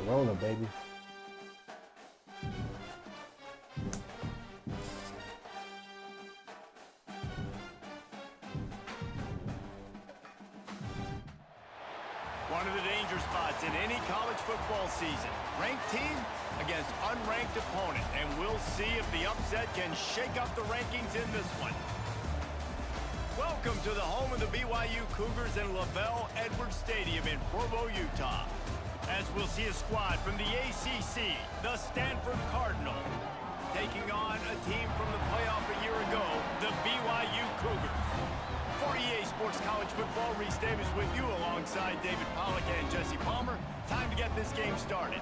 rolling, baby. One of the danger spots in any college football season. Ranked team against unranked opponent. And we'll see if the upset can shake up the rankings in this one. Welcome to the home of the BYU Cougars in Lavelle Edwards Stadium in Provo, Utah. As we'll see a squad from the ACC, the Stanford Cardinal, taking on a team from the playoff a year ago, the BYU Cougars. For EA Sports College Football, Reese Davis with you alongside David Pollack and Jesse Palmer. Time to get this game started.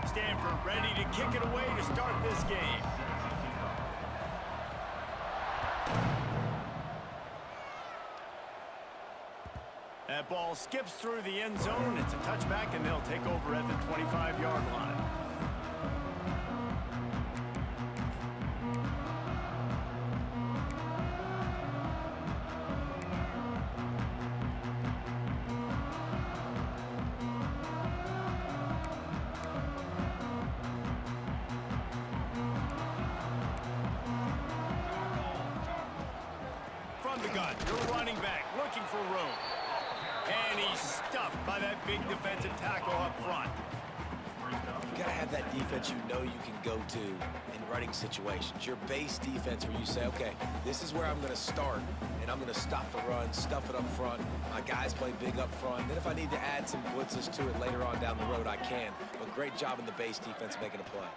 Stanford ready to kick it away to start this game. That ball skips through the end zone. It's a touchback, and they'll take over at the 25-yard line. From the gun, your running back looking for room. And he's stuffed by that big defensive tackle up front. You gotta have that defense you know you can go to in running situations. Your base defense where you say, okay, this is where I'm gonna start, and I'm gonna stop the run, stuff it up front. My guys play big up front. Then if I need to add some blitzes to it later on down the road, I can. But great job in the base defense making a play.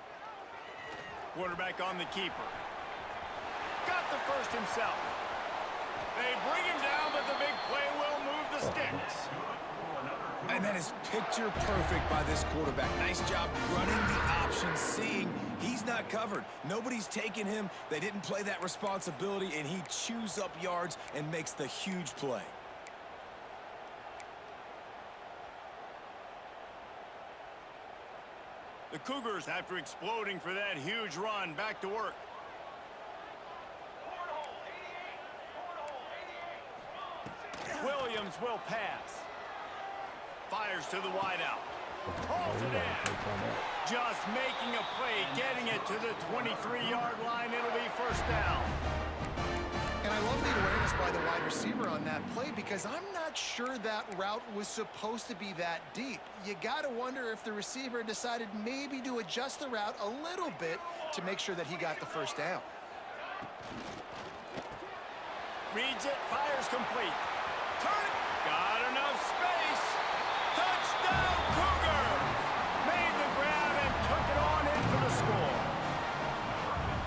Quarterback on the keeper. Got the first himself. They bring him down, but the big play will move the sticks. And that is picture perfect by this quarterback. Nice job running the option, seeing he's not covered. Nobody's taking him. They didn't play that responsibility, and he chews up yards and makes the huge play. The Cougars, after exploding for that huge run, back to work. Williams will pass. Fires to the wideout. Pulls it in. Just making a play, getting it to the 23-yard line. It'll be first down. And I love the awareness by the wide receiver on that play because I'm not sure that route was supposed to be that deep. You got to wonder if the receiver decided maybe to adjust the route a little bit to make sure that he got the first down. Reads it, fires complete. Turn, got enough space. Touchdown, Cougar! Made the grab and took it on in for the score.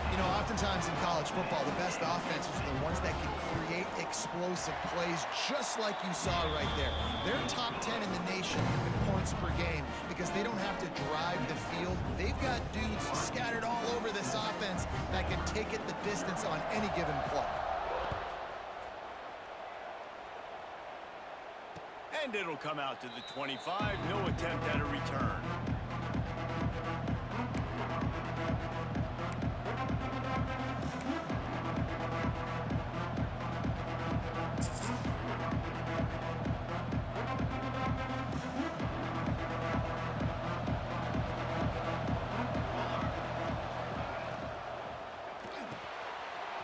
You know, oftentimes in college football, the best offenses are the ones that can create explosive plays, just like you saw right there. They're top 10 in the nation in points per game because they don't have to drive the field. They've got dudes scattered all over this offense that can take it the distance on any given play. And it'll come out to the 25. No attempt at a return.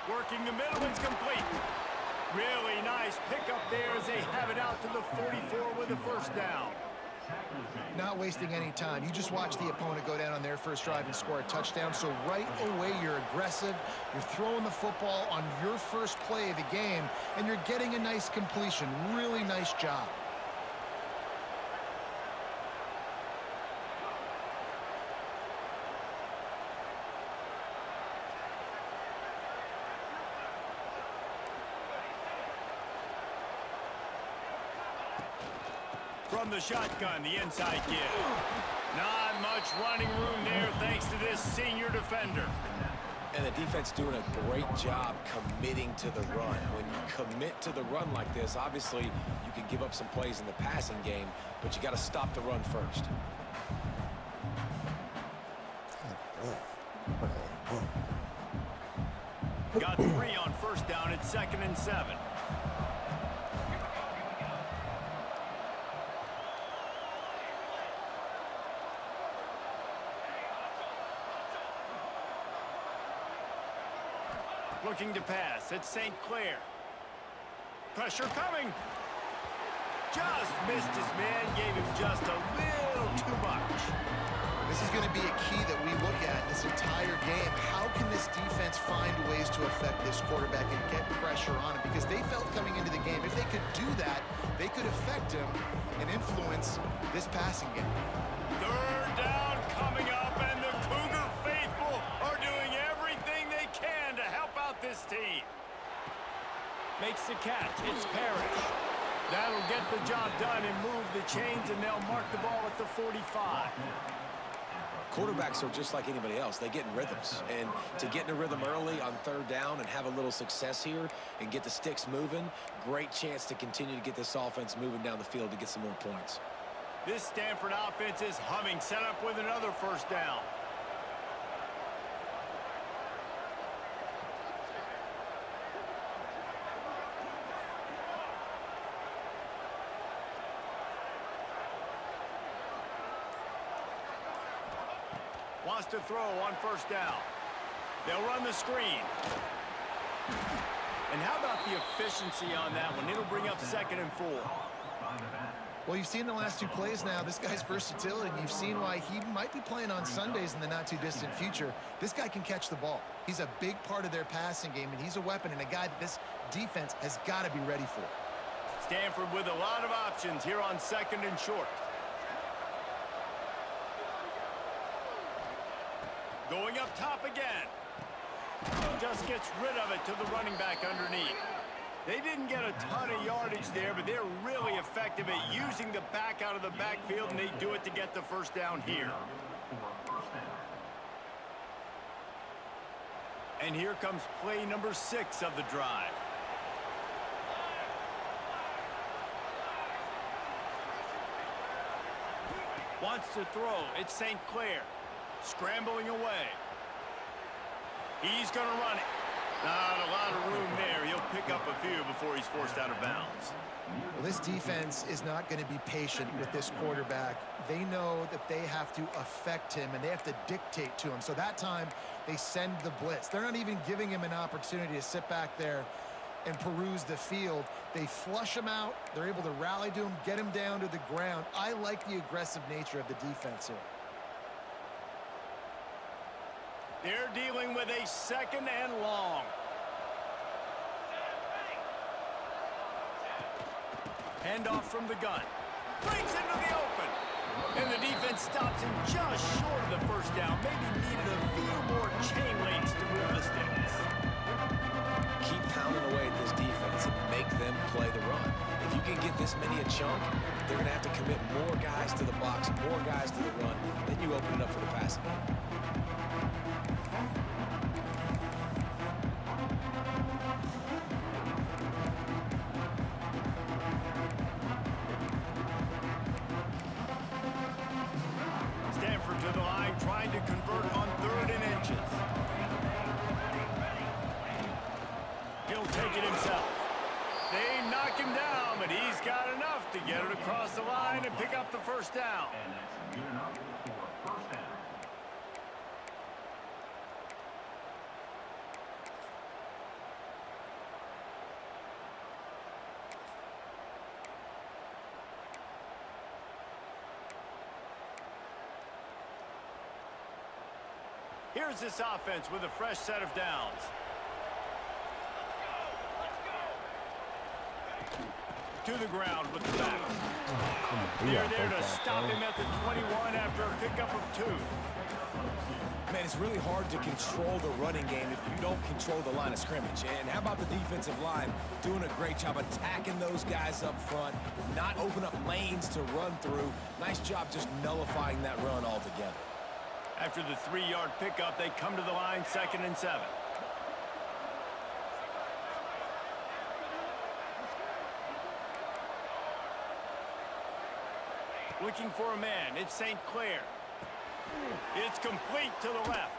Working the middle, it's complete. Really nice pickup there as they have it out to the 44 with a first down. Not wasting any time. You just watch the opponent go down on their first drive and score a touchdown. So right away, you're aggressive. You're throwing the football on your first play of the game, and you're getting a nice completion. Really nice job. From the shotgun, the inside give. Not much running room there thanks to this senior defender. And the defense doing a great job committing to the run. When you commit to the run like this, obviously you can give up some plays in the passing game, but you got to stop the run first. Got 3 on first down at 2nd and 7. Looking to pass. It's St. Clair. Pressure coming. Just missed his man. Gave him just a little too much. This is going to be a key that we look at this entire game. How can this defense find ways to affect this quarterback and get pressure on him? Because they felt coming into the game, if they could do that, they could affect him and influence this passing game. 3rd down coming up, and the Cougar faithful are doing everything they can to help out this team. Makes the catch. It's Parrish. That'll get the job done and move the chains, and they'll mark the ball at the 45. Quarterbacks are just like anybody else. They get in rhythms. And to get in a rhythm early on 3rd down and have a little success here and get the sticks moving, great chance to continue to get this offense moving down the field to get some more points. This Stanford offense is humming, set up with another 1st down. Wants to throw on 1st down. They'll run the screen. And how about the efficiency on that one? It'll bring up 2nd and 4. Well, you've seen the last 2 plays now. This guy's versatility. You've seen why he might be playing on Sundays in the not-too-distant future. This guy can catch the ball. He's a big part of their passing game, and he's a weapon and a guy that this defense has got to be ready for. Stanford with a lot of options here on 2nd and short. Going up top again. Just gets rid of it to the running back underneath. They didn't get a ton of yardage there, but they're really effective at using the back out of the backfield, and they do it to get the 1st down here. And here comes play number 6 of the drive. Wants to throw. It's St. Clair. Scrambling away. He's going to run it. Not a lot of room there. He'll pick up a few before he's forced out of bounds. Well, this defense is not going to be patient with this quarterback. They know that they have to affect him, and they have to dictate to him. So that time, they send the blitz. They're not even giving him an opportunity to sit back there and peruse the field. They flush him out. They're able to rally to him, get him down to the ground. I like the aggressive nature of the defense here. They're dealing with a 2nd and long. Handoff from the gun. Brings into the open. And the defense stops him just short of the 1st down. Maybe needed a few more chain links to move the sticks. Keep pounding away at this defense and make them play the run. If you can get this many a chunk, they're going to have to commit more guys to the box, more guys to the run. Then you open it up for the passing game. Stanford to the line, trying to convert on 3rd and inches. He'll take it himself. They knock him down, but he's got enough to get it across the line and pick up the 1st down. Here's this offense with a fresh set of downs. To the ground with the back. They're there to stop him at the 21 after a pickup of 2. Man, it's really hard to control the running game if you don't control the line of scrimmage. And how about the defensive line doing a great job attacking those guys up front, not open up lanes to run through. Nice job just nullifying that run altogether. After the 3-yard pickup, they come to the line 2nd and 7. Looking for a man. It's St. Clair. It's complete to the left.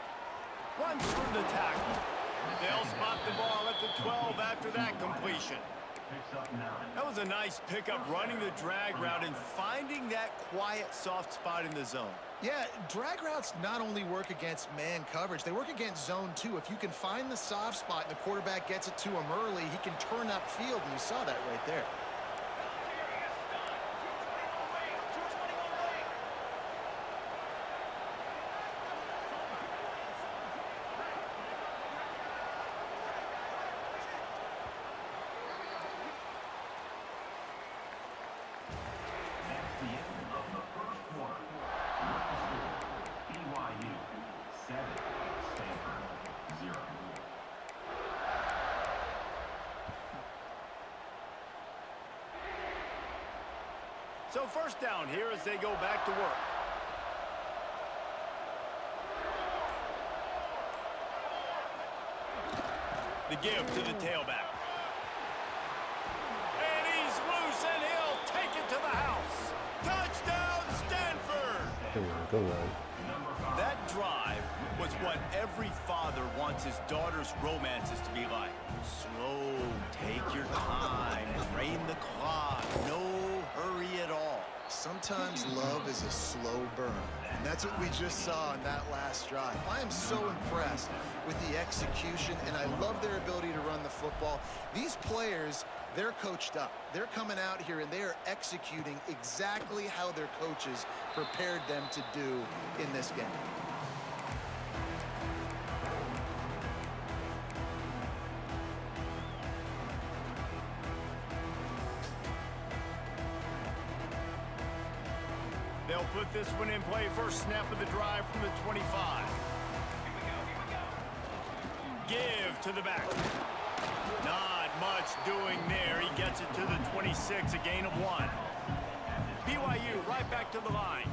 Runs through the tackle. They'll spot the ball at the 12 after that completion. That was a nice pickup, running the drag route and finding that quiet, soft spot in the zone. Yeah, drag routes not only work against man coverage, they work against zone too. If you can find the soft spot and the quarterback gets it to him early, he can turn upfield, and you saw that right there. BYU 7, Stanford 0. So first down here as they go back to work. The give to the tailback. And he's loose, and he'll take it to the house. Touchdown, Stanford! Good one. That drive was what every father wants his daughter's romances to be like. Slow, take your time, drain the clock, no hurry at all. Sometimes love is a slow burn, and that's what we just saw on that last drive. I am so impressed with the execution, and I love their ability to run the football. These players, they're coached up. They're coming out here, and they are executing exactly how their coaches prepared them to do in this game. They'll put this one in play. First snap of the drive from the 25. Give to the back. Not much doing there. He gets it to the 26, a gain of 1. BYU right back to the line.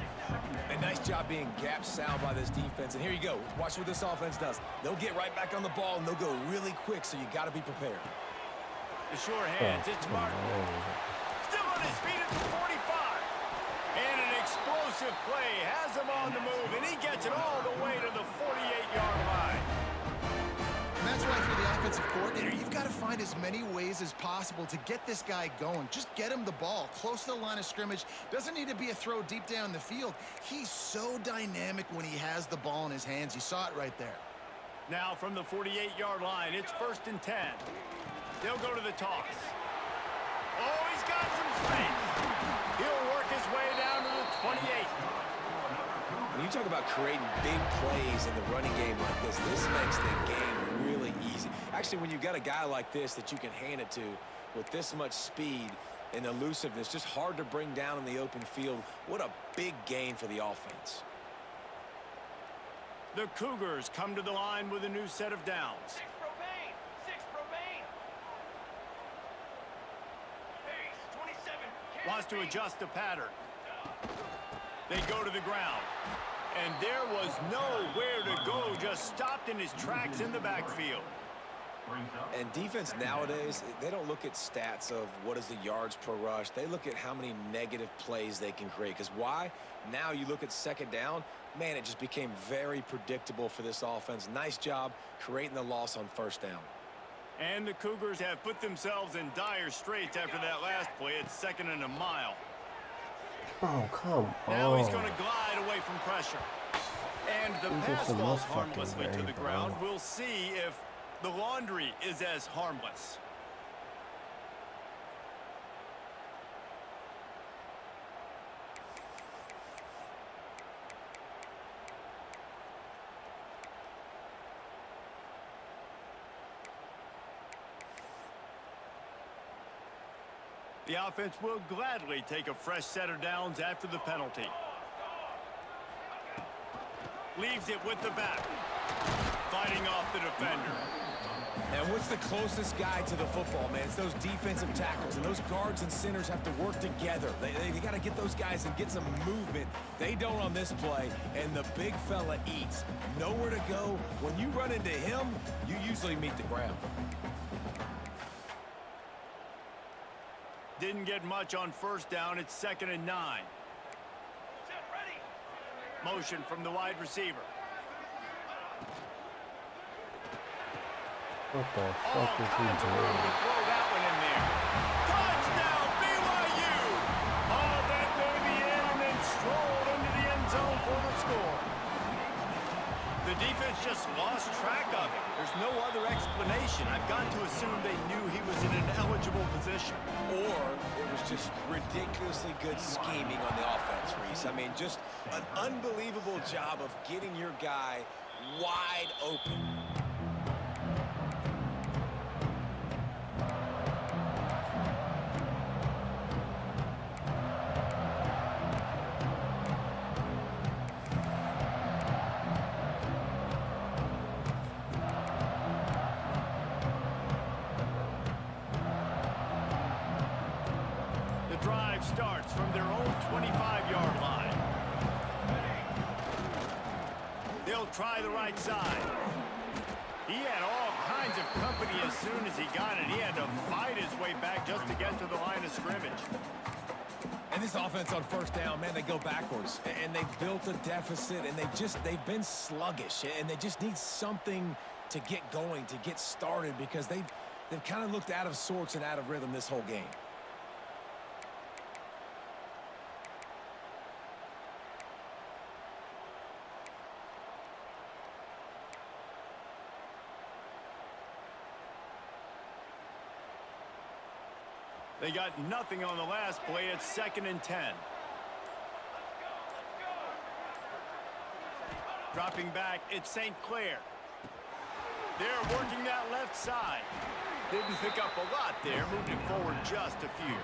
A nice job being gap sound by this defense. And here you go. Watch what this offense does. They'll get right back on the ball, and they'll go really quick, so you got to be prepared. The sure hands. It's Martin. Still on his feet at the 45. And an explosive play has him on the move, and he gets it all the way to the 48-yard line. And that's why for the offensive coordinator, you've got to find as many ways as possible to get this guy going. Just get him the ball close to the line of scrimmage. Doesn't need to be a throw deep down the field. He's so dynamic when he has the ball in his hands. You saw it right there. Now from the 48-yard line, it's 1st and 10. They'll go to the toss. Oh, he's got some space. He'll work his way down to the 28. When you talk about creating big plays in the running game like this makes the game really easy. Actually, when you've got a guy like this that you can hand it to with this much speed and elusiveness, just hard to bring down in the open field. What a big gain for the offense. The Cougars come to the line with a new set of downs. Wants to adjust the pattern. They go to the ground. And there was nowhere to go, just stopped in his tracks in the backfield. And defense nowadays, they don't look at stats of what is the yards per rush. They look at how many negative plays they can create. Because why? Now you look at 2nd down, man, it just became very predictable for this offense. Nice job creating the loss on 1st down. And the Cougars have put themselves in dire straits after that last play. It's 2nd and a mile. Oh, come on. Now he's going to glide away from pressure. And the pass falls harmlessly to the ground. We'll see if the laundry is as harmless. The offense will gladly take a fresh set of downs after the penalty. Leaves it with the back. Fighting off the defender. And what's the closest guy to the football, man? It's those defensive tackles, and those guards and centers have to work together. They got to get those guys and get some movement. They don't on this play, and the big fella eats. Nowhere to go. When you run into him, you usually meet the ground. Didn't get much on first down. It's 2nd and 9. Motion from the wide receiver. What the fuck is he Kinds of room doing? to throw that one in there. Touchdown, BYU! Oh, that may be in and then strolled into the end zone for the score. The defense just lost track of it. There's no other explanation. I've got to assume they knew he was in an eligible position. Or it was just ridiculously good scheming on the offense, Reese. I mean, just an unbelievable job of getting your guy wide open. Drive starts from their own 25-yard line. They'll try the right side. He had all kinds of company as soon as he got it. He had to fight his way back just to get to the line of scrimmage. And this offense on first down, man, they go backwards. And they built a deficit, and they've been sluggish. And they just need something to get going, to get started, because they've kind of looked out of sorts and out of rhythm this whole game. They got nothing on the last play. It's 2nd and 10. Dropping back, it's St. Clair. They're working that left side. Didn't pick up a lot there, moving forward just a few.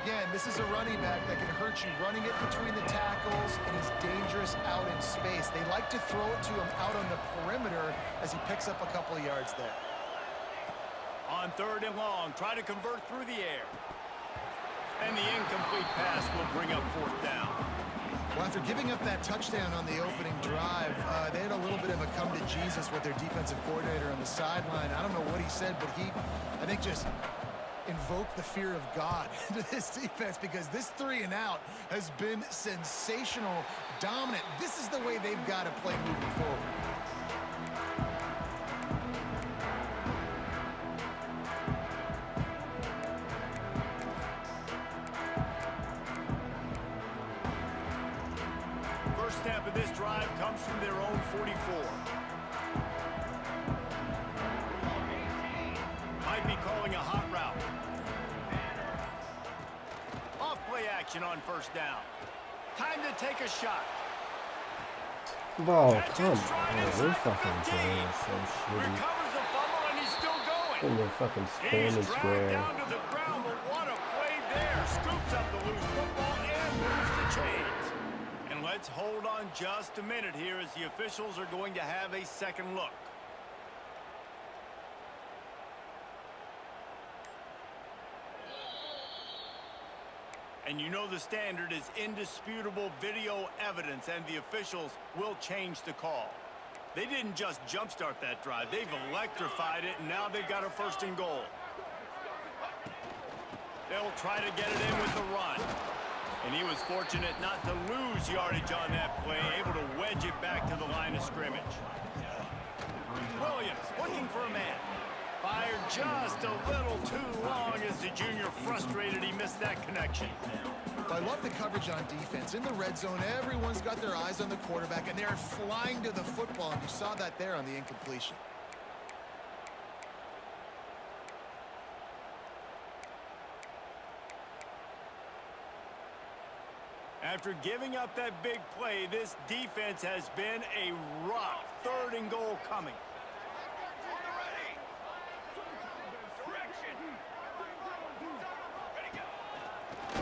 Again, this is a running back that can hurt you running it between the tackles, and he's dangerous out in space. They like to throw it to him out on the perimeter as he picks up a couple of yards there. On 3rd and long, try to convert through the air. And the incomplete pass will bring up 4th down. Well, after giving up that touchdown on the opening drive, they had a little bit of a come to Jesus with their defensive coordinator on the sideline. I don't know what he said, but he, I think, just invoked the fear of God into this defense, because this 3 and out has been sensational, dominant. This is the way they've got to play moving forward. Snap of this drive comes from their own 44. Might be calling a hot route. Off play action on 1st down. Time to take a shot. Bro, come on. We're fucking doing so shitty. Recovers the fumble and he's still going. In the fucking spam and square. Down to the ground, but what a play there. Scoops up the loose football and moves the chains. And let's hold on just a minute here as the officials are going to have a second look. And you know the standard is indisputable video evidence, and the officials will change the call. They didn't just jumpstart that drive. They've electrified it, and now they've got a 1st and goal. They'll try to get it in with the run. And he was fortunate not to lose yardage on that play, able to wedge it back to the line of scrimmage. Williams looking for a man. Fired just a little too long as the junior frustrated he missed that connection. I love the coverage on defense. In the red zone, everyone's got their eyes on the quarterback, and they're flying to the football, and you saw that there on the incompletion. After giving up that big play, this defense has been a rough 3rd and goal coming.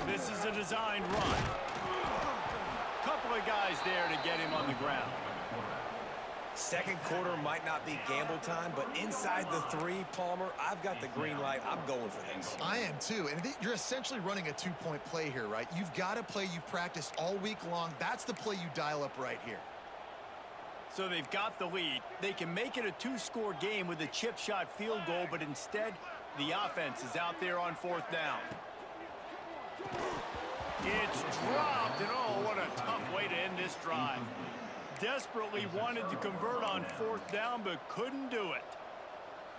This is a designed run. Couple of guys there to get him on the ground. Second quarter might not be gamble time, but inside the 3, Palmer, I've got the green light. I'm going for this. I am too. And you're essentially running a 2-point play here, right? You've got a play you've practiced all week long. That's the play you dial up right here. So they've got the lead. They can make it a 2-score game with a chip shot field goal, but instead, the offense is out there on 4th down. It's dropped, and oh, what a tough way to end this drive. Desperately wanted to convert on 4th down, but couldn't do it.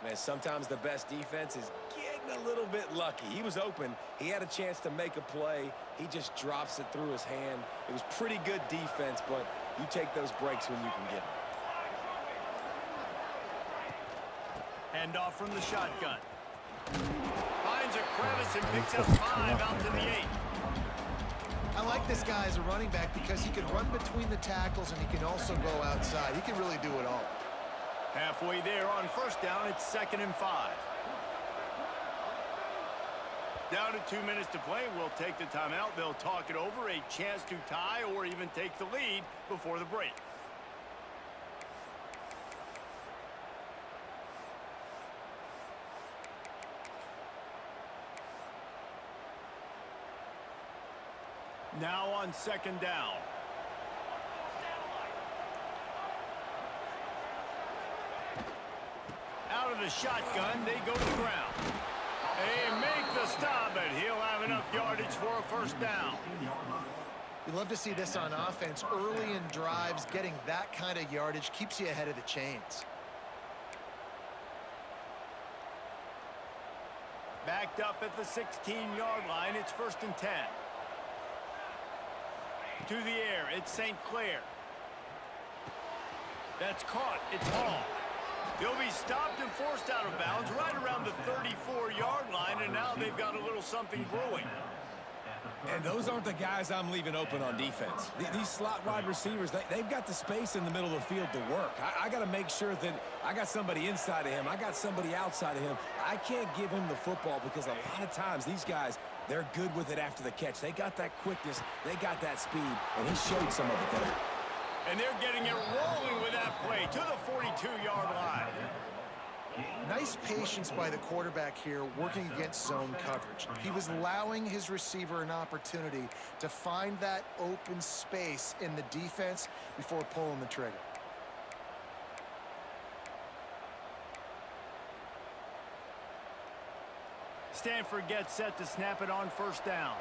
Man, sometimes the best defense is getting a little bit lucky. He was open. He had a chance to make a play. He just drops it through his hand. It was pretty good defense, but you take those breaks when you can get them. Handoff from the shotgun. Finds a crevice and picks up 5 out to the 8. I like this guy as a running back because he can run between the tackles and he can also go outside. He can really do it all. Halfway there on 1st down, it's 2nd and 5. Down to 2 minutes to play. We'll take the timeout. They'll talk it over, a chance to tie or even take the lead before the break. Now on 2nd down. Out of the shotgun, they go to the ground. They make the stop, but he'll have enough yardage for a 1st down. You love to see this on offense. Early in drives, getting that kind of yardage keeps you ahead of the chains. Backed up at the 16-yard line, it's 1st and 10. To the air, it's St. Clair. That's caught. It's Hall. He'll be stopped and forced out of bounds right around the 34-yard line, and now they've got a little something brewing. And those aren't the guys I'm leaving open on defense. These slot wide receivers, they've got the space in the middle of the field to work. I got to make sure that I got somebody inside of him. I got somebody outside of him. I can't give him the football because a lot of times these guys, they're good with it after the catch. They got that quickness. They got that speed, and he showed some of it there. And they're getting it rolling with that play to the 42-yard line. Nice patience by the quarterback here working against zone coverage. He was allowing his receiver an opportunity to find that open space in the defense before pulling the trigger. Stanford gets set to snap it on 1st down.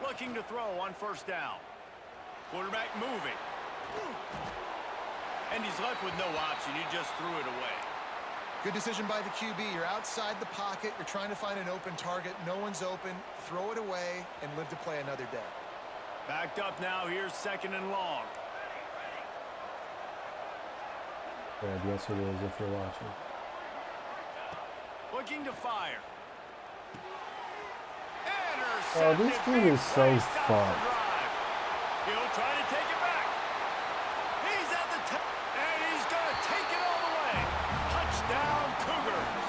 Looking to throw on 1st down. Quarterback moving. And he's left with no option. He just threw it away. Good decision by the QB. You're outside the pocket. You're trying to find an open target. No one's open. Throw it away and live to play another day. Backed up now. Here's 2nd and long. Yeah, yes it is if you're watching. Looking to fire. Oh, this dude is so fun. He'll try to take it back. He's at the top, and he's going to take it all the way. Touchdown, Cougars.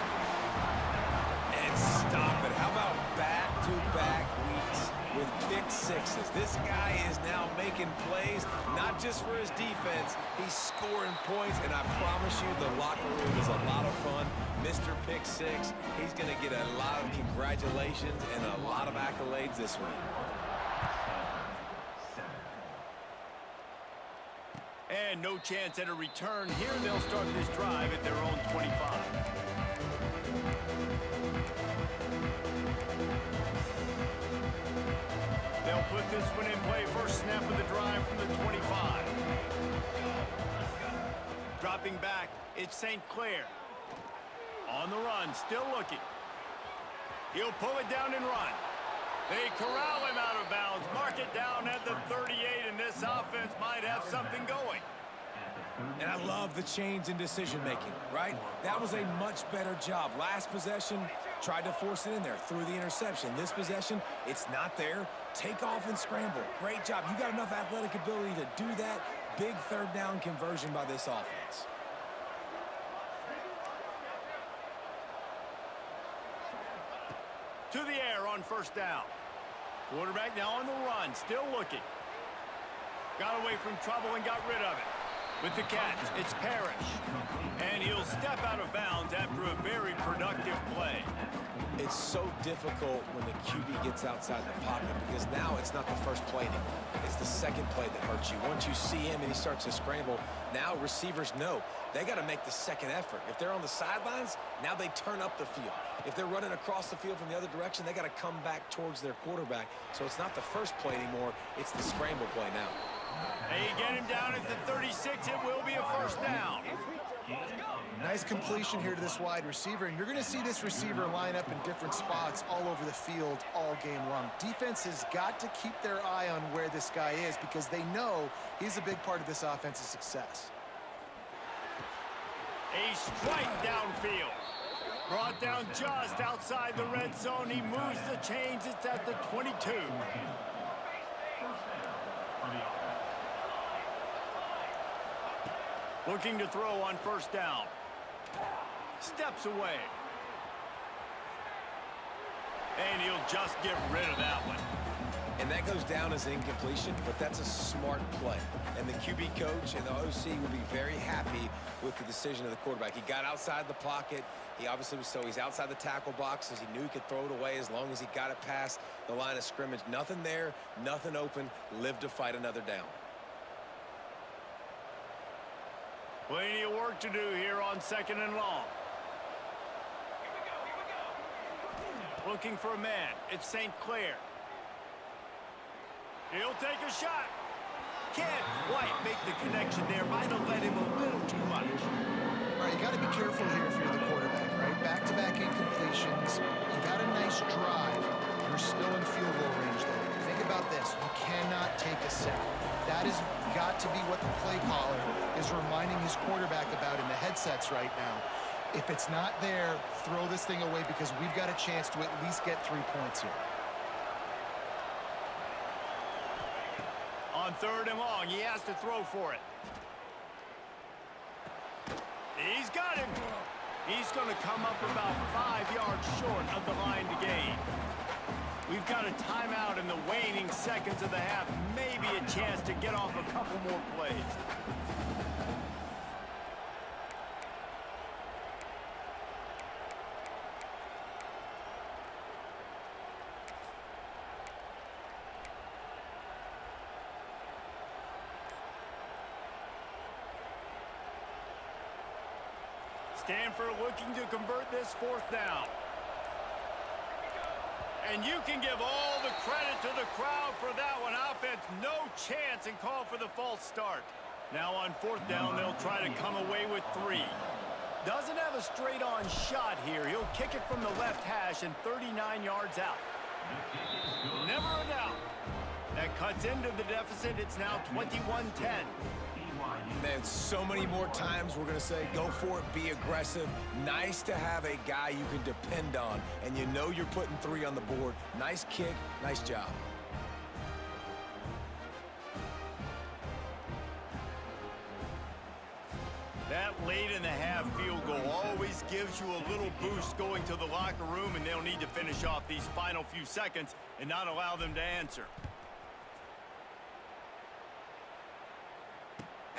And stop it. How about back-to-back weeks with pick sixes? This guy is now making plays, not just for his defense. He's scoring points, and I promise you the locker room is a lot of fun. Mr. Pick Six, he's going to get a lot of congratulations and a lot of accolades this week. And no chance at a return here. They'll start this drive at their own 25. They'll put this one in play. First snap of the drive from the 25. Dropping back, it's St. Clair. On the run, still looking. He'll pull it down and run. They corral him out of bounds. Mark it down at the 38, and this offense might have something going. And I love the change in decision-making, right? That was a much better job. Last possession, tried to force it in there, threw the interception. This possession, it's not there. Take off and scramble. Great job. You got enough athletic ability to do that. Big 3rd down conversion by this offense. To the air on 1st down. Quarterback now on the run, still looking. Got away from trouble and got rid of it. With the catch, it's Parrish. And he'll step out of bounds after a very productive play. It's so difficult when the QB gets outside the pocket because now it's not the first play anymore. It's the second play that hurts you. Once you see him and he starts to scramble, now receivers know they got to make the second effort. If they're on the sidelines, now they turn up the field. If they're running across the field from the other direction, they got to come back towards their quarterback. So it's not the first play anymore. It's the scramble play now. They get him down at the 36. It will be a first down. Nice completion here to this wide receiver, and you're going to see this receiver line up in different spots all over the field all game long. Defense has got to keep their eye on where this guy is because they know he's a big part of this offense's success. A strike downfield. Brought down just outside the red zone. He moves the chains. It's at the 22. Looking to throw on first down. Steps away. And he'll just get rid of that one. And that goes down as an incompletion, but that's a smart play. And the QB coach and the OC will be very happy with the decision of the quarterback. He got outside the pocket. He obviously was, so he's outside the tackle boxes. He knew he could throw it away as long as he got it past the line of scrimmage. Nothing there, nothing open. Live to fight another down. Plenty of work to do here on second and long. Looking for a man. It's St. Clair. He'll take a shot. Can't quite make the connection there. Might have let him a little too much. All right, you got to be careful here if you're the quarterback, right? Back-to-back incompletions. You got a nice drive. You're still in field goal range, though. Think about this. You cannot take a sack. That has got to be what the play caller is reminding his quarterback about in the headsets right now. If it's not there, throw this thing away because we've got a chance to at least get 3 points here. On third and long, he has to throw for it. He's got him. He's going to come up about 5 yards short of the line to gain. We've got a timeout in the waning seconds of the half. Maybe a chance to get off a couple more plays. Stanford looking to convert this fourth down. And you can give all the credit to the crowd for that one. Offense, no chance, and call for the false start. Now on fourth down, they'll try to come away with 3. Doesn't have a straight-on shot here. He'll kick it from the left hash and 39 yards out. Never a doubt. That cuts into the deficit. It's now 21-10. Man, so many more times we're going to say, go for it, be aggressive. Nice to have a guy you can depend on, and you know you're putting 3 on the board. Nice kick, nice job. That late in the half field goal always gives you a little boost going to the locker room, and they'll need to finish off these final few seconds and not allow them to answer.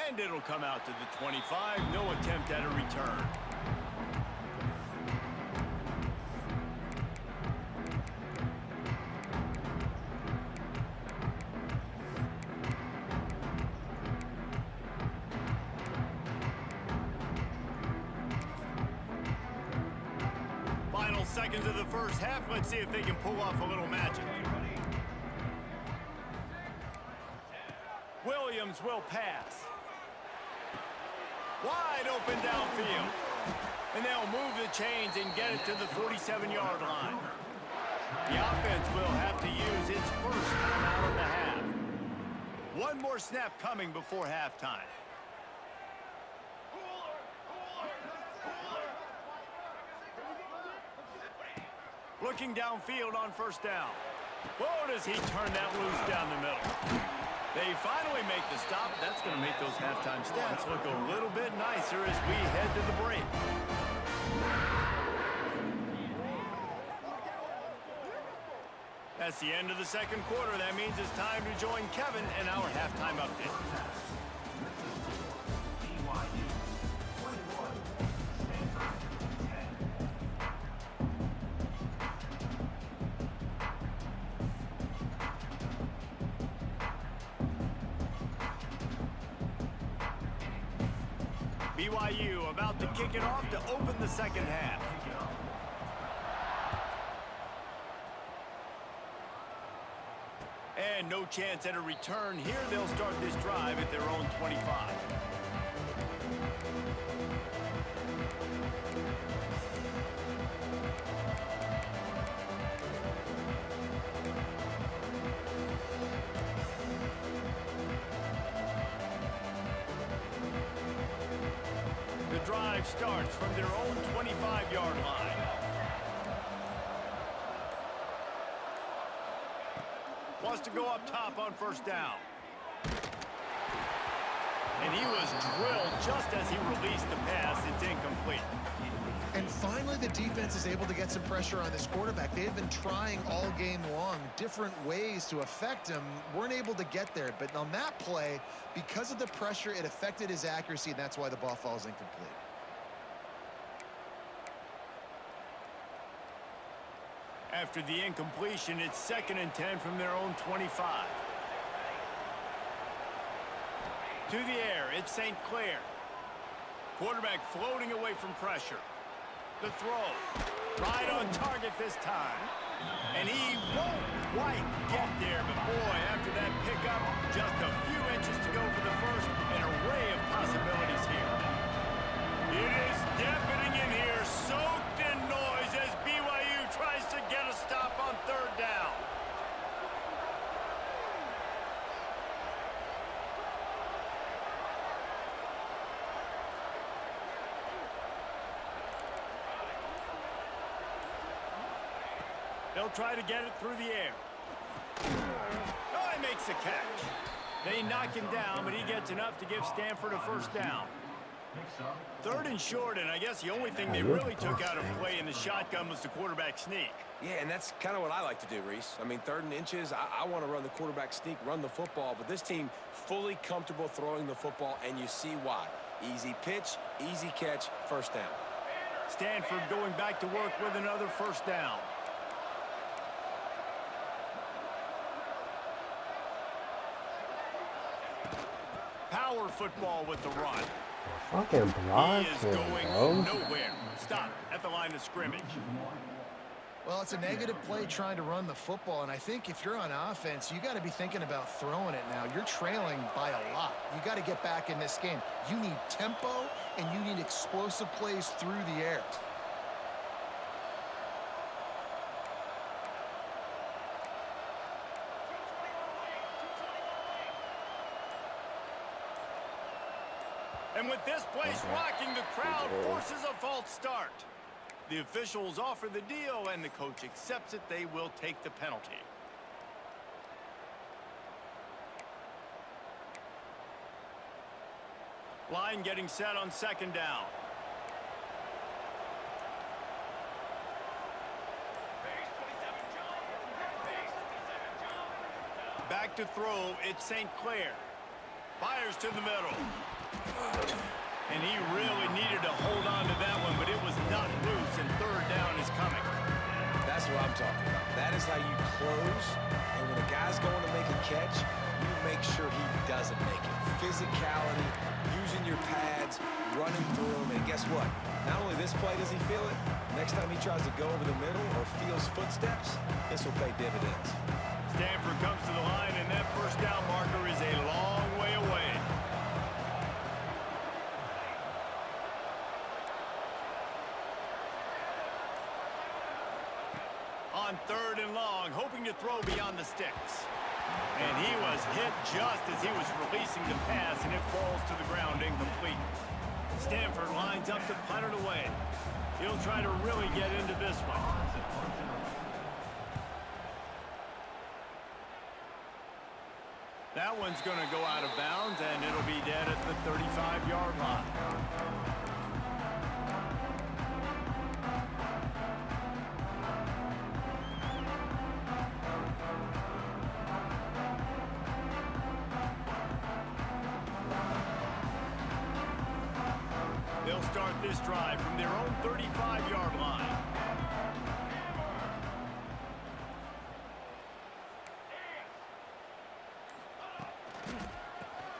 And it'll come out to the 25. No attempt at a return. Final seconds of the first half. Let's see if they can pull off a little magic. Williams will pass. Wide open downfield. And they'll move the chains and get it to the 47-yard line. The offense will have to use its first timeout of the half. One more snap coming before halftime. Looking downfield on first down. Oh, does he turn that loose down the middle. They finally make the stop. That's going to make those halftime stats look a little bit nicer as we head to the break. That's the end of the second quarter. That means it's time to join Kevin in our halftime update. BYU 21, Stanford 10. BYU about to kick it off to open the second half. And no chance at a return here. They'll start this drive at their own 25. The drive starts from their own 25-yard line. Wants to go up top on first down. And he was drilled just as he released the pass. It's incomplete. And finally, the defense is able to get some pressure on this quarterback. They have been trying all game long different ways to affect him. Weren't able to get there. But on that play, because of the pressure, it affected his accuracy, and that's why the ball falls incomplete. After the incompletion, it's 2nd and 10 from their own 25. To the air, it's St. Clair. Quarterback floating away from pressure. The throw. Right on target this time. And he won't quite get there, but boy, after that pickup, just a few inches to go for the first. An array of possibilities here. It is deafening in here, soaked in noise as BYU tries to get a stop on third down. They'll try to get it through the air. Oh, he makes a catch. They knock him down, but he gets enough to give Stanford a first down. 3rd and short, and I guess the only thing they really took out of play in the shotgun was the quarterback sneak. Yeah, and that's kind of what I like to do, Reese. I mean, 3rd and inches, I want to run the quarterback sneak, run the football, but this team fully comfortable throwing the football, and you see why. Easy pitch, easy catch, first down. Stanford going back to work with another first down. Power football with the run. Fucking block He is him, going bro. nowhere. Stop at the line of scrimmage. Well, it's a negative play trying to run the football, and I think if you're on offense, you got to be thinking about throwing it now. You're trailing by a lot. You got to get back in this game. You need tempo, and you need explosive plays through the air. And with this place rocking, the crowd forces a false start. The officials offer the deal, and the coach accepts it. They will take the penalty. Line getting set on 2nd down. Back to throw, it's St. Clair. Fires to the middle. And he really needed to hold on to that one, but it was not loose, and 3rd down is coming. That's what I'm talking about. That is how you close, and when a guy's going to make a catch, you make sure he doesn't make it. Physicality, using your pads, running through them, and guess what? Not only this play does he feel it, next time he tries to go over the middle or feels footsteps, this will pay dividends. Stanford comes to the line, and that first down marker is a long way away. On 3rd and long, hoping to throw beyond the sticks. And he was hit just as he was releasing the pass, and it falls to the ground incomplete. Stanford lines up to punt it away. He'll try to really get into this one. That one's going to go out of bounds, and it'll be dead at the 35-yard line. start this drive from their own 35-yard line.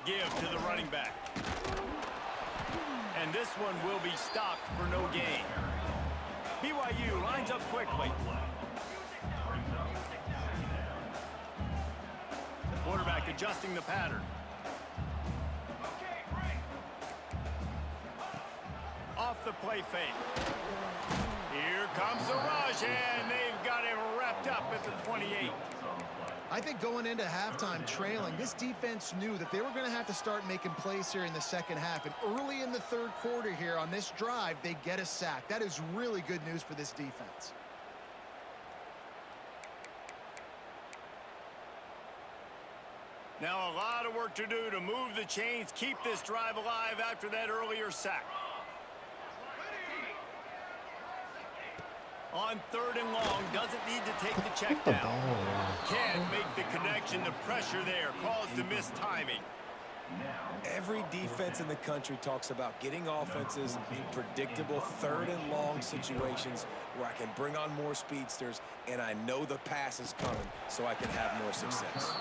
Give to the running back. And this one will be stopped for no gain. BYU lines up quickly. The quarterback adjusting the pattern. Off the play fake. Here comes the rush, and they've got him wrapped up at the 28. I think going into halftime trailing, this defense knew that they were going to have to start making plays here in the second half. And early in the third quarter here on this drive, they get a sack. That is really good news for this defense. Now a lot of work to do to move the chains, keep this drive alive after that earlier sack. On third and long, doesn't need to take the check down. Can't make the connection. The pressure there caused the missed timing. Every defense in the country talks about getting offenses in predictable third and long situations where I can bring on more speedsters and I know the pass is coming so I can have more success.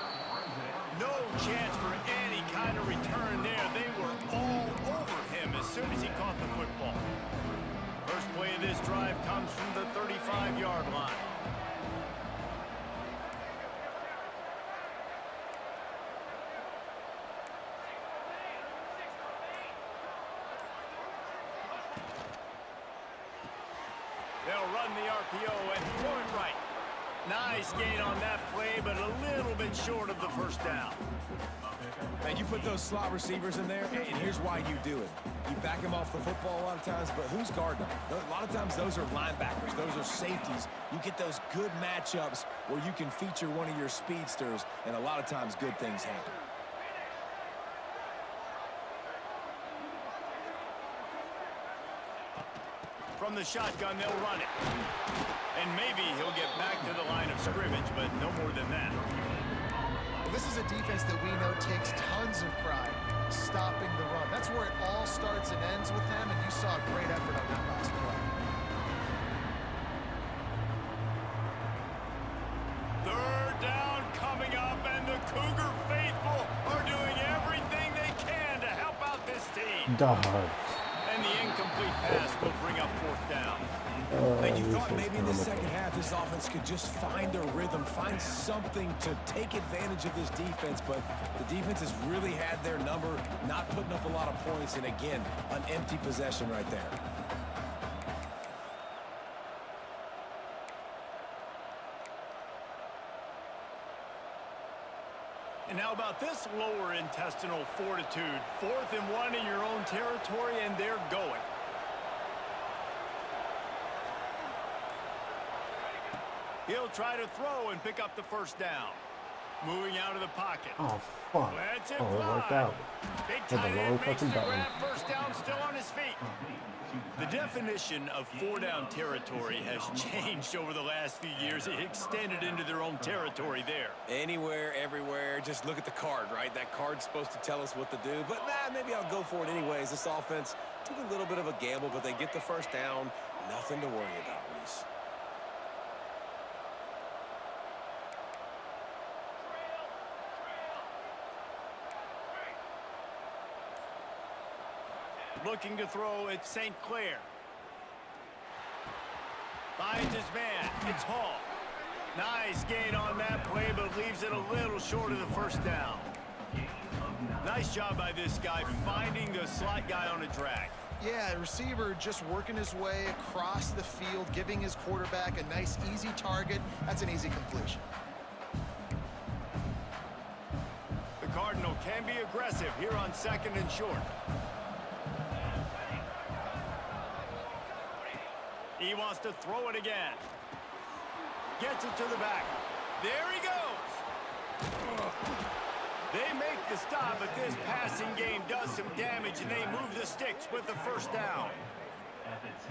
No chance for any kind of return there. They were all over him as soon as he caught the football. First play of this drive comes from the 35-yard line. They'll run the RPO and throw it right. Nice gain on that play, but a little bit short of the first down. Man, you put those slot receivers in there, and here's why you do it. You back them off the football a lot of times, but who's guarding them? A lot of times those are linebackers. Those are safeties. You get those good matchups where you can feature one of your speedsters, and a lot of times good things happen. From the shotgun, they'll run it. And maybe he'll get back to the line of scrimmage, but no more than that. Well, this is a defense that we know takes tons of pride stopping the run. That's where it all starts and ends with them, and you saw a great effort on that last play. Third down coming up, and the Cougar faithful are doing everything they can to help out this team. Dog. And the incomplete pass will bring up fourth down. And you thought maybe in the second half this offense could just find a rhythm, find something to take advantage of this defense, but the defense has really had their number, not putting up a lot of points, and again, an empty possession right there. And how about this lower intestinal fortitude? 4th and 1 in your own territory, and they're going. He'll try to throw and pick up the first down. Moving out of the pocket. Oh, fuck. Let's it Oh, it worked out. Big Hit the tight wrong end makes fucking the button. grab. First down, still on his feet. The definition of 4-down territory has changed over the last few years. It extended into their own territory there. Anywhere, everywhere, just look at the card, right? That card's supposed to tell us what to do, but maybe I'll go for it anyways. This offense took a little bit of a gamble, but they get the first down. Nothing to worry about, Reese. Looking to throw at St. Clair. Finds his man. It's Hall. Nice gain on that play, but leaves it a little short of the first down. Nice job by this guy finding the slot guy on a drag. Yeah, the receiver just working his way across the field, giving his quarterback a nice, easy target. That's an easy completion. The Cardinal can be aggressive here on 2nd and short. He wants to throw it again. Gets it to the back. There he goes. They make the stop, but this passing game does some damage, and they move the sticks with the first down.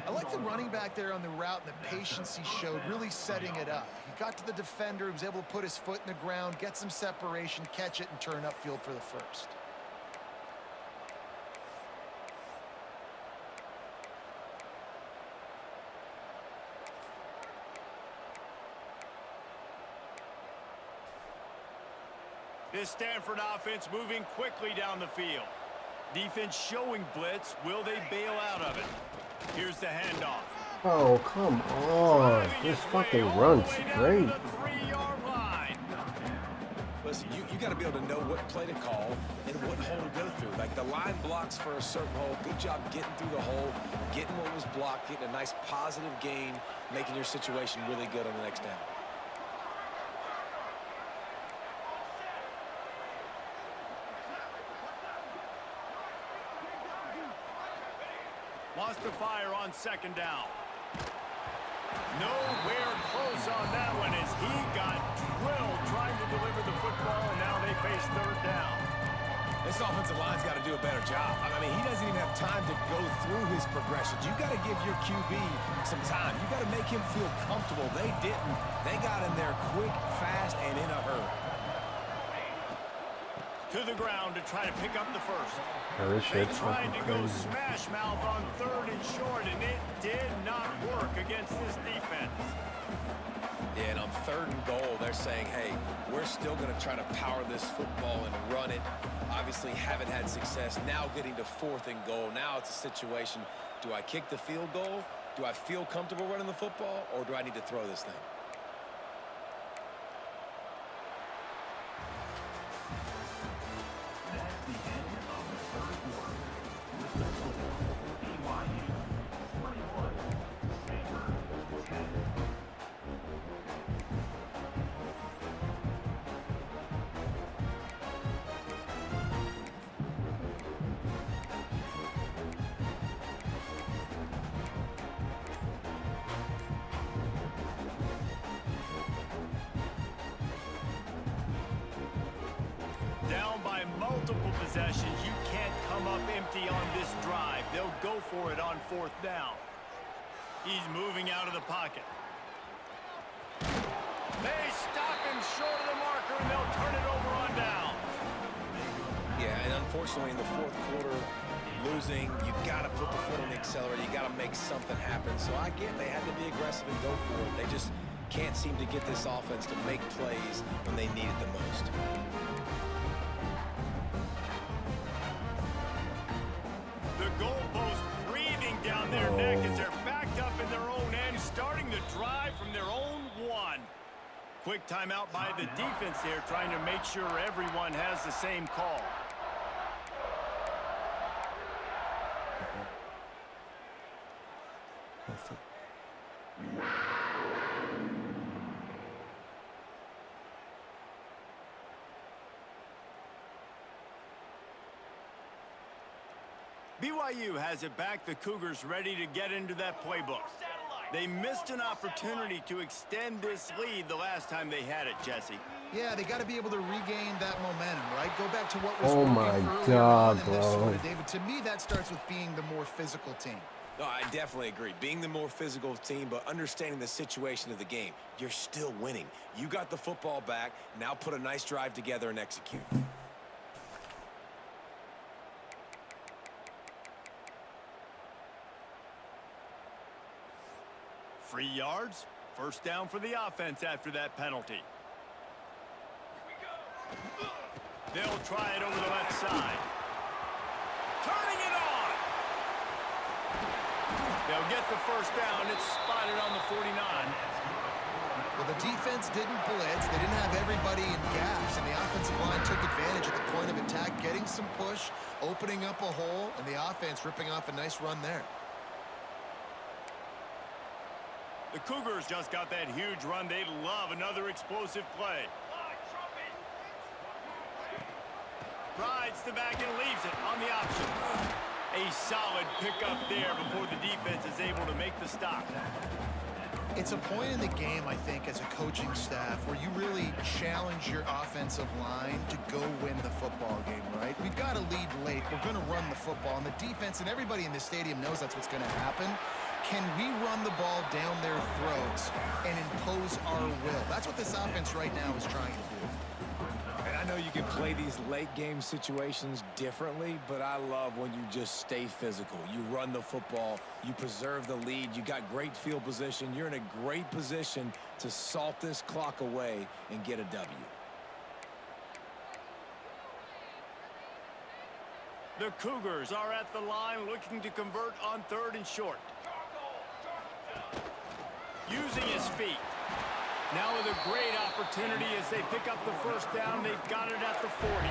I like the running back there on the route and the patience he showed, really setting it up. He got to the defender, he was able to put his foot in the ground, get some separation, catch it, and turn upfield for the first. This Stanford offense moving quickly down the field. Defense showing blitz. Will they bail out of it? Here's the handoff. Oh, come on. This fucking run's great. Listen, you got to be able to know what play to call and what hole to go through. Like, the line blocks for a certain hole. Good job getting through the hole, getting what was blocked, getting a nice positive gain, making your situation really good on the next down. Wants to fire on second down. Nowhere close on that one as he got drilled trying to deliver the football, and now they face third down. This offensive line's got to do a better job. I mean, he doesn't even have time to go through his progressions. You got to give your QB some time. You got to make him feel comfortable. They didn't. They got in there quick, fast, and in a hurry. To the ground to try to pick up the first. Oh, this They shit's tried fucking to go crazy. smash mouth on third and short, and it did not work against this defense. Yeah, and on third and goal, they're saying, hey, we're still going to try to power this football and run it. Obviously haven't had success. Now getting to fourth and goal. Now it's a situation, do I kick the field goal? Do I feel comfortable running the football? Or do I need to throw this thing? That's the end of the third quarter. With the score, BYU 21, Stanford 10. Down by multiple possessions, you can't come up empty on this drive. They'll go for it on fourth down. He's moving out of the pocket. They stop him short of the marker, and they'll turn it over on downs. Yeah, and unfortunately in the fourth quarter, losing, you got to put the foot on the accelerator. You got to make something happen. So I get they had to be aggressive and go for it. They just can't seem to get this offense to make plays when they need it the most. The goalpost breathing down their neck as they're backed up in their own end, starting to drive from their own one. Quick timeout by the defense here, trying to make sure everyone has the same call. BYU has it back. The Cougars ready to get into that playbook. They missed an opportunity to extend this lead the last time they had it, Jesse. Yeah, they got to be able to regain that momentum, right? Go back to what was Oh working my earlier on God, in this bro. one, David. To me, that starts with being the more physical team. No, I definitely agree. Being the more physical team, but understanding the situation of the game. You're still winning. You got the football back. Now put a nice drive together and execute. 3 yards. First down for the offense after that penalty. They'll try it over the left side. Turning it on. They'll get the first down. It's spotted on the 49. Well, the defense didn't blitz. They didn't have everybody in gaps, and the offensive line took advantage at the point of attack, getting some push, opening up a hole, and the offense ripping off a nice run there. The Cougars just got that huge run. They'd love another explosive play. Rides the back and leaves it on the option. A solid pickup there before the defense is able to make the stop. It's a point in the game, I think, as a coaching staff where you really challenge your offensive line to go win the football game, right? We've got to lead late. We're going to run the football, and the defense and everybody in the stadium knows that's what's going to happen. Can we run the ball down their throats and impose our will? That's what this offense right now is trying to do. And I know you can play these late game situations differently, but I love when you just stay physical. You run the football, you preserve the lead, you got great field position, you're in a great position to salt this clock away and get a W. The Cougars are at the line looking to convert on 3rd and short. Using his feet. Now with a great opportunity as they pick up the first down. They've got it at the 40.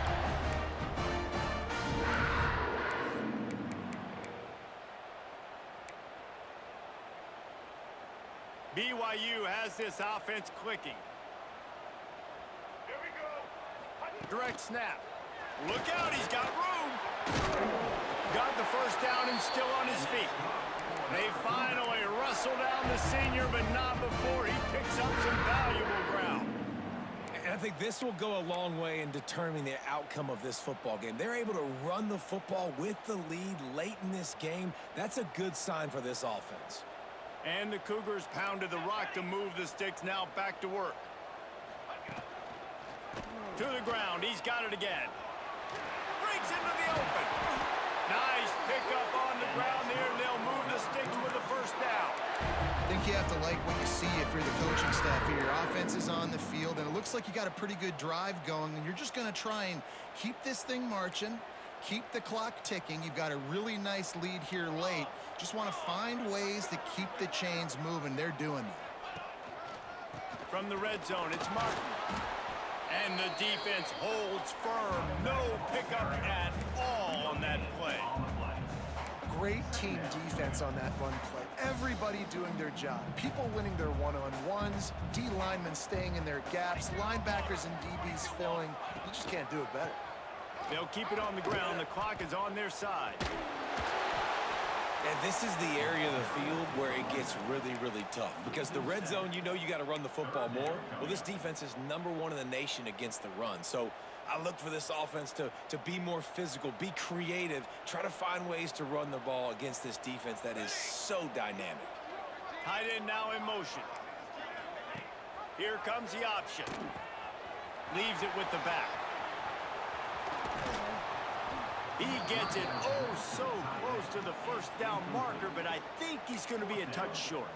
BYU has this offense clicking. Here we go. Direct snap. Look out, he's got room. Got the first down and still on his feet. They finally wrestle down the senior, but not before he picks up some valuable ground. And I think this will go a long way in determining the outcome of this football game. They're able to run the football with the lead late in this game. That's a good sign for this offense. And the Cougars pounded the rock to move the sticks. Now back to work. To the ground. He's got it again. Breaks into the open. Nice pickup on the ground there. They'll move the sticks with the first down. I think you have to like what you see if you're the coaching staff here. Your offense is on the field, and it looks like you got a pretty good drive going, and you're just going to try and keep this thing marching, keep the clock ticking. You've got a really nice lead here late. Just want to find ways to keep the chains moving. They're doing that. From the red zone, it's Martin. And the defense holds firm. No pickup at all on that play. Great team defense on that run play. Everybody doing their job. People winning their one-on-ones, D linemen staying in their gaps, linebackers and DBs filling. You just can't do it better. They'll keep it on the ground. The clock is on their side. And this is the area of the field where it gets really, really tough. Because the red zone, you know you got to run the football more. Well, this defense is #1 in the nation against the run. So I look for this offense to be more physical, be creative, try to find ways to run the ball against this defense that is so dynamic. Tight end now in motion. Here comes the option. Leaves it with the back. He gets it oh so close to the first down marker, but I think he's going to be a touch short.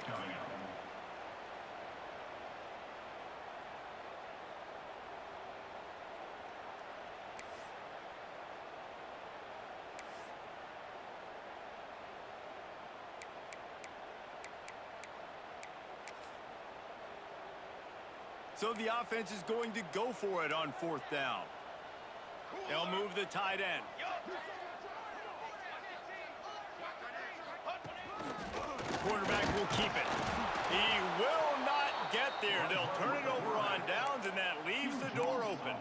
So the offense is going to go for it on 4th down. They'll move the tight end. Quarterback will keep it. He will not get there. They'll turn it over on downs, and that leaves the door open.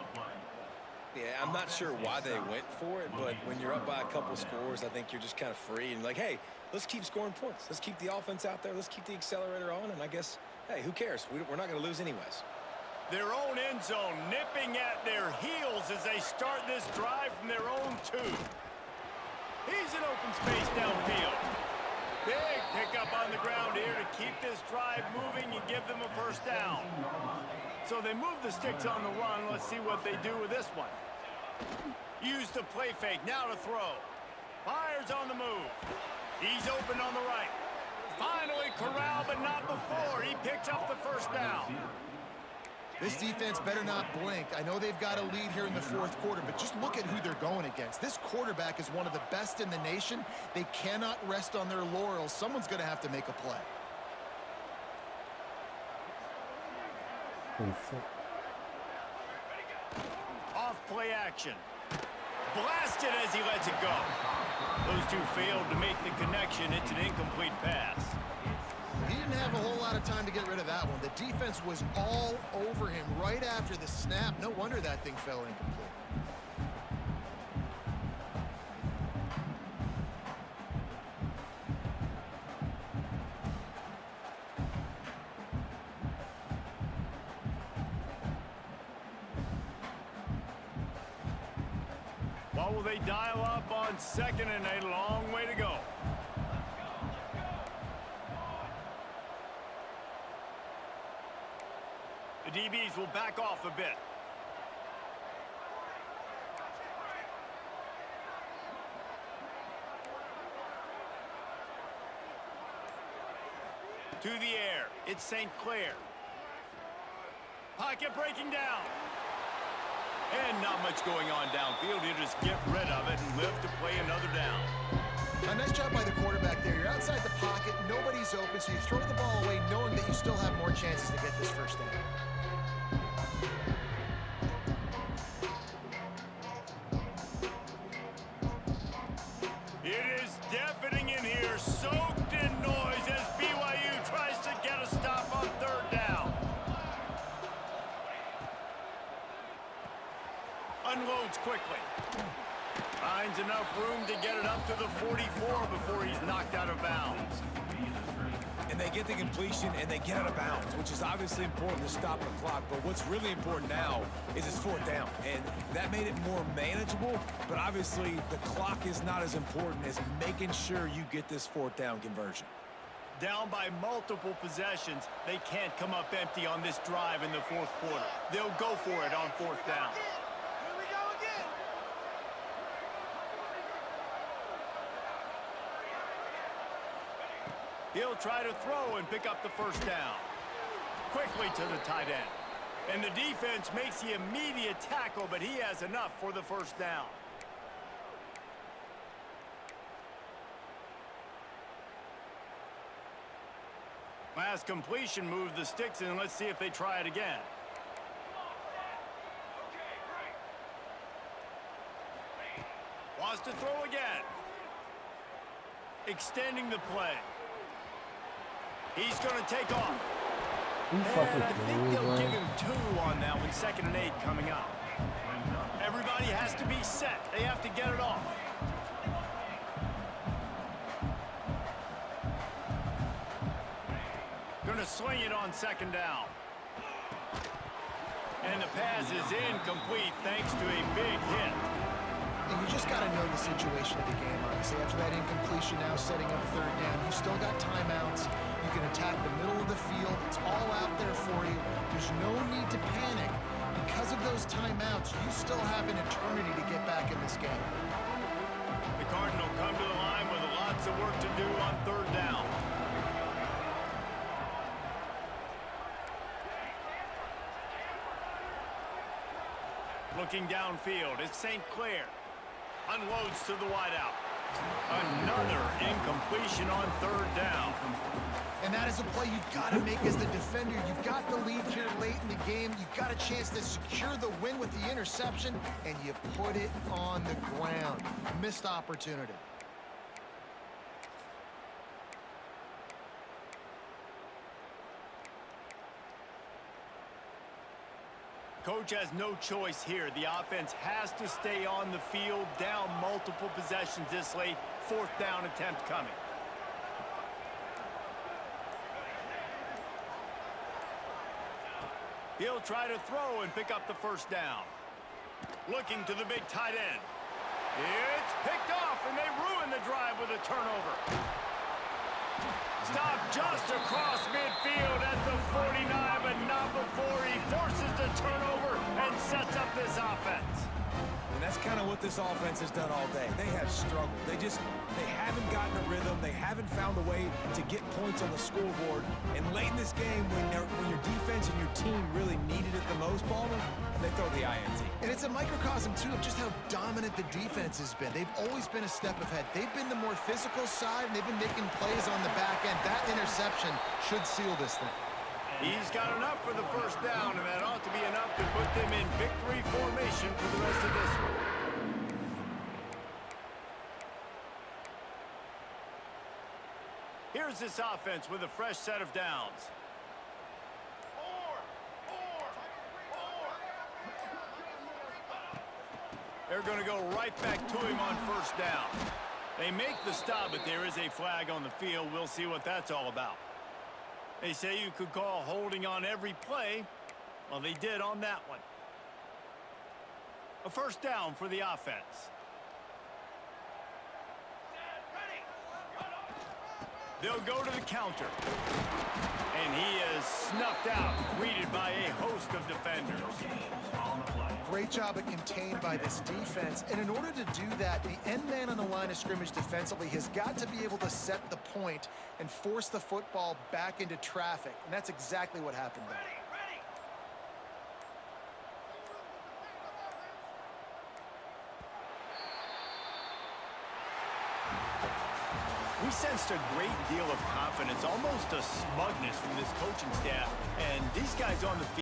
Yeah, I'm not sure why they went for it, but when you're up by a couple scores, I think you're just kind of free and like, hey, let's keep scoring points. Let's keep the offense out there. Let's keep the accelerator on, and I guess, hey, who cares? We're not going to lose anyways. Their own end zone nipping at their heels as they start this drive from their own 2. He's in open space downfield. Big pickup on the ground here to keep this drive moving and give them a first down. So they move the sticks on the run. Let's see what they do with this one. Use the play fake. Now to throw. Fires on the move. He's open on the right. Finally corralled, but not before. He picks up the first down. This defense better not blink. I know they've got a lead here in the 4th quarter, but just look at who they're going against. This quarterback is one of the best in the nation. They cannot rest on their laurels. Someone's going to have to make a play. Off play action. Blasted as he lets it go. Those two failed to make the connection. It's an incomplete pass. He didn't have a whole lot of time to get rid of that one. The defense was all over him right after the snap. No wonder that thing fell incomplete. What will they dial up on 2nd and a long way to go? The DBs will back off a bit. To the air, it's St. Clair. Pocket breaking down. And not much going on downfield. You just get rid of it and live to play another down. A nice job by the quarterback there. You're outside the pocket, nobody's open, so you throw the ball away knowing that you still have more chances to get this first down. It is deafening in here, soaked in noise as BYU tries to get a stop on third down. Unloads quickly. Finds enough room to get it up to the 44 before he's knocked out of bounds. And they get the completion and they get out of bounds, which is obviously important to stop the clock. But what's really important now is it's fourth down. And that made it more manageable. But obviously the clock is not as important as making sure you get this fourth down conversion. Down by multiple possessions, they can't come up empty on this drive in the fourth quarter. They'll go for it on fourth down. He'll try to throw and pick up the first down. Quickly to the tight end. And the defense makes the immediate tackle, but he has enough for the first down. Last completion moved the sticks in. Let's see if they try it again. Wants to throw again. Extending the play. He's going to take off. You fucking And I think kidding me, they'll bro? give him 2 on that one. 2nd and 8 coming up. Everybody has to be set. They have to get it off. Going to swing it on 2nd down. And the pass is incomplete thanks to a big hit. And you just got to know the situation of the game, honestly. After that incompletion now setting up third down, you've still got timeouts. You can attack the middle of the field. It's all out there for you. There's no need to panic. Because of those timeouts, you still have an eternity to get back in this game. The Cardinal come to the line with lots of work to do on third down. Looking downfield, it's St. Clair. Unloads to the wideout. Another incompletion on third down. And that is a play you've got to make as the defender. You've got the lead here late in the game. You've got a chance to secure the win with the interception, and you put it on the ground. Missed opportunity. Coach has no choice here. The offense has to stay on the field, down multiple possessions this late. Fourth down attempt coming. He'll try to throw and pick up the first down. Looking to the big tight end. It's picked off, and they ruin the drive with a turnover. Stopped just across midfield at the 49, but not before he forces the turnover and sets up this offense. And that's kind of what this offense has done all day. They have struggled. They haven't gotten a rhythm. They haven't found a way to get points on the scoreboard. And late in this game, when your defense and your team really needed it the most, Ballman, they throw the INT. And it's a microcosm, too, of just how dominant the defense has been. They've always been a step ahead. They've been the more physical side, and they've been making plays on the back end. That interception should seal this thing. He's got enough for the first down, and that ought to be enough to put them in victory formation for the rest of this one. Here's this offense with a fresh set of downs. They're going to go right back to him on first down. They make the stop, but there is a flag on the field. We'll see what that's all about. They say you could call holding on every play. Well, they did on that one. A first down for the offense. They'll go to the counter. And he is snuffed out, greeted by a host of defenders. Great job at contained by this defense. And in order to do that, the end man on the line of scrimmage defensively has got to be able to set the point and force the football back into traffic. And that's exactly what happened there. We sensed a great deal of confidence, almost a smugness from this coaching staff, and these guys on the field